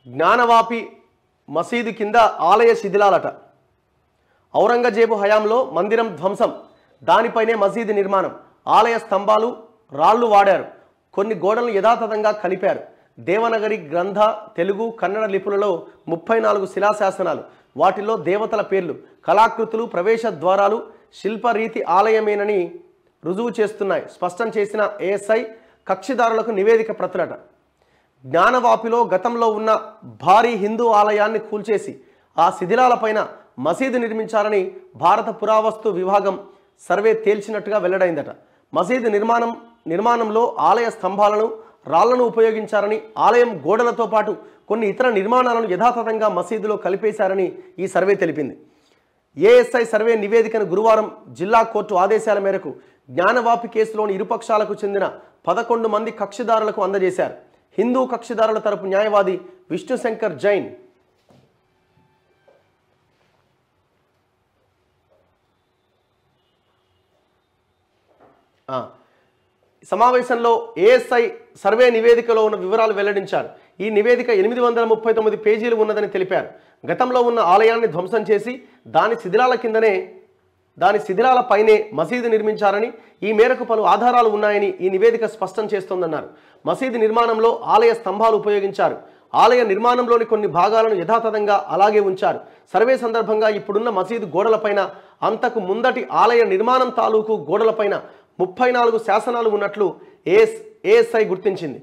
జ్ఞానవాపి మసీదు కింద ఆలయ శిథిలాలట. ఔరంగజేబు హయాంలో మందిరం ధ్వంసం, దానిపైనే మసీదు నిర్మాణం. ఆలయ స్తంభాలు రాళ్లు వాడారు, కొన్ని గోడలను యథాతథంగా కలిపారు. దేవనగరి గ్రంథ తెలుగు కన్నడ లిపులలో 34 శిలాశాసనాలు, వాటిల్లో దేవతల పేర్లు, కళాకృతులు, ప్రవేశ ద్వారాలు శిల్పరీతి ఆలయమేనని రుజువు చేస్తున్నాయి. స్పష్టం చేసిన ఏఎస్ఐ కక్షిదారులకు నివేదిక ప్రతులట. జ్ఞానవాపిలో గతంలో ఉన్న భారీ హిందూ ఆలయాన్ని కూల్చేసి ఆ శిథిలాలపైన మసీదు నిర్మించాలని భారత పురావస్తు విభాగం సర్వే తేల్చినట్టుగా వెల్లడైందట. మసీదు నిర్మాణంలో ఆలయ స్తంభాలను రాళ్లను ఉపయోగించారని, ఆలయం గోడలతో పాటు కొన్ని ఇతర నిర్మాణాలను యథాతథంగా మసీదులో కలిపేశారని ఈ సర్వే తెలిపింది. ఏఎస్ఐ సర్వే నివేదికను గురువారం జిల్లా కోర్టు ఆదేశాల మేరకు జ్ఞానవాపి కేసులోని ఇరుపక్షాలకు చెందిన 11 మంది కక్షిదారులకు అందజేశారు. హిందూ కక్షిదారుల తరపు న్యాయవాది విష్ణుశంకర్ జైన్ సమావేశంలో ఏఎస్ఐ సర్వే నివేదికలో ఉన్న వివరాలు వెల్లడించారు. ఈ నివేదిక 839 పేజీలు ఉన్నదని తెలిపారు. గతంలో ఉన్న ఆలయాన్ని ధ్వంసం చేసి దాని శిథిలాలపైనే మసీదు నిర్మించారని, ఈ మేరకు పలు ఆధారాలు ఉన్నాయని ఈ నివేదిక స్పష్టం చేస్తోందన్నారు. మసీదు నిర్మాణంలో ఆలయ స్తంభాలు ఉపయోగించారు. ఆలయ నిర్మాణంలోని కొన్ని భాగాలను యథాతథంగా అలాగే ఉంచారు. సర్వే సందర్భంగా ఇప్పుడున్న మసీదు గోడలపైన అంతకు ముందటి ఆలయ నిర్మాణం తాలూకు గోడలపైన 34 శాసనాలు ఉన్నట్లు ఏఎస్ఐ గుర్తించింది.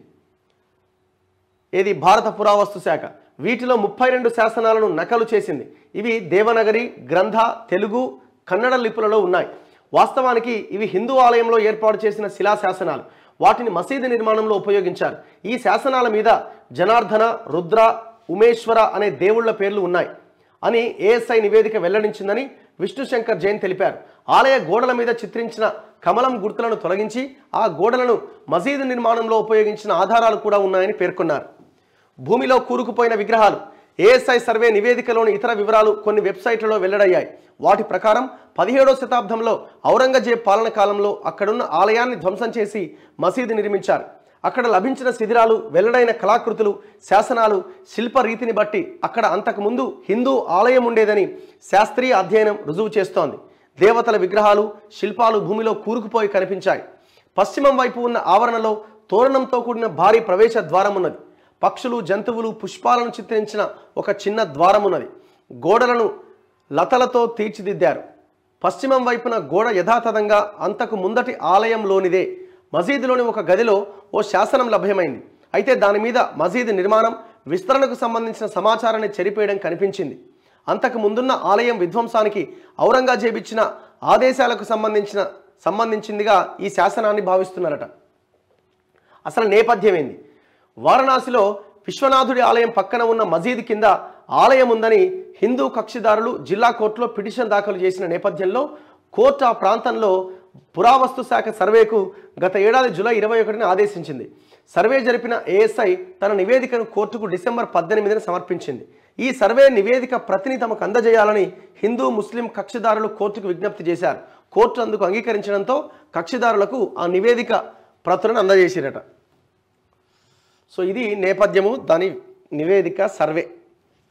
ఇది భారత పురావస్తు శాఖ. వీటిలో 32 శాసనాలను నకలు చేసింది. ఇవి దేవనగరి గ్రంథ తెలుగు కన్నడ లిపులలో ఉన్నాయి. వాస్తవానికి ఇవి హిందూ ఆలయంలో ఏర్పాటు చేసిన శిలాశాసనాలు. వాటిని మసీదు నిర్మాణంలో ఉపయోగించారు. ఈ శాసనాల మీద జనార్దన, రుద్ర, ఉమేశ్వర అనే దేవుళ్ల పేర్లు ఉన్నాయి అని ఏఎస్ఐ నివేదిక వెల్లడించిందని విష్ణుశంకర్ జైన్ తెలిపారు. ఆలయ గోడల మీద చిత్రించిన కమలం గుర్తులను తొలగించి ఆ గోడలను మసీదు నిర్మాణంలో ఉపయోగించిన ఆధారాలు కూడా ఉన్నాయని పేర్కొన్నారు. భూమిలో కూరుకుపోయిన విగ్రహాలు. ఏఎస్ఐ సర్వే నివేదికలోని ఇతర వివరాలు కొన్ని వెబ్సైట్లలో వెల్లడయ్యాయి. వాటి ప్రకారం 17వ శతాబ్దంలో ఔరంగజేబ్ పాలన కాలంలో అక్కడున్న ఆలయాన్ని ధ్వంసం చేసి మసీదు నిర్మించారు. అక్కడ లభించిన శిథిలాలు, వెల్లడైన కళాకృతులు, శాసనాలు, శిల్ప రీతిని బట్టి అక్కడ అంతకుముందు హిందూ ఆలయం ఉండేదని శాస్త్రీయ అధ్యయనం రుజువు చేస్తోంది. దేవతల విగ్రహాలు, శిల్పాలు భూమిలో కూరుకుపోయి కనిపించాయి. పశ్చిమం వైపు ఉన్న ఆవరణలో తోరణంతో కూడిన భారీ ప్రవేశ ద్వారం ఉన్నది. పక్షులు, జంతువులు, పుష్పాలను చిత్రించిన ఒక చిన్న ద్వారం ఉన్నది. గోడలను లతలతో తీర్చిదిద్దారు. పశ్చిమం వైపున గోడ యథాతథంగా అంతకు ముందటి ఆలయంలోనిదే. మసీదులోని ఒక గదిలో ఓ శాసనం లభ్యమైంది. అయితే దాని మీద మసీదు నిర్మాణం, విస్తరణకు సంబంధించిన సమాచారాన్ని చెరిపేయడం కనిపించింది. అంతకు ముందున్న ఆలయం విధ్వంసానికి ఔరంగజేబు ఇచ్చిన ఆదేశాలకు సంబంధించిందిగా ఈ శాసనాన్ని భావిస్తున్నారట. అసలు నేపథ్యం ఏంది? వారణాసిలో విశ్వనాథుడి ఆలయం పక్కన ఉన్న మసీదు కింద ఆలయం ఉందని హిందూ కక్షిదారులు జిల్లా కోర్టులో పిటిషన్ దాఖలు చేసిన నేపథ్యంలో కోర్టు ఆ ప్రాంతంలో పురావస్తు శాఖ సర్వేకు గత ఏడాది జూలై 21న ఆదేశించింది. సర్వే జరిపిన ఏఎస్ఐ తన నివేదికను కోర్టుకు డిసెంబర్ 18న సమర్పించింది. ఈ సర్వే నివేదిక ప్రతిని తమకు అందజేయాలని హిందూ ముస్లిం కక్షిదారులు కోర్టుకు విజ్ఞప్తి చేశారు. కోర్టు అందుకు అంగీకరించడంతో కక్షిదారులకు ఆ నివేదిక ప్రతులను అందజేసిరట. సో ఇది నేపథ్యము, దాని నివేదిక సర్వే.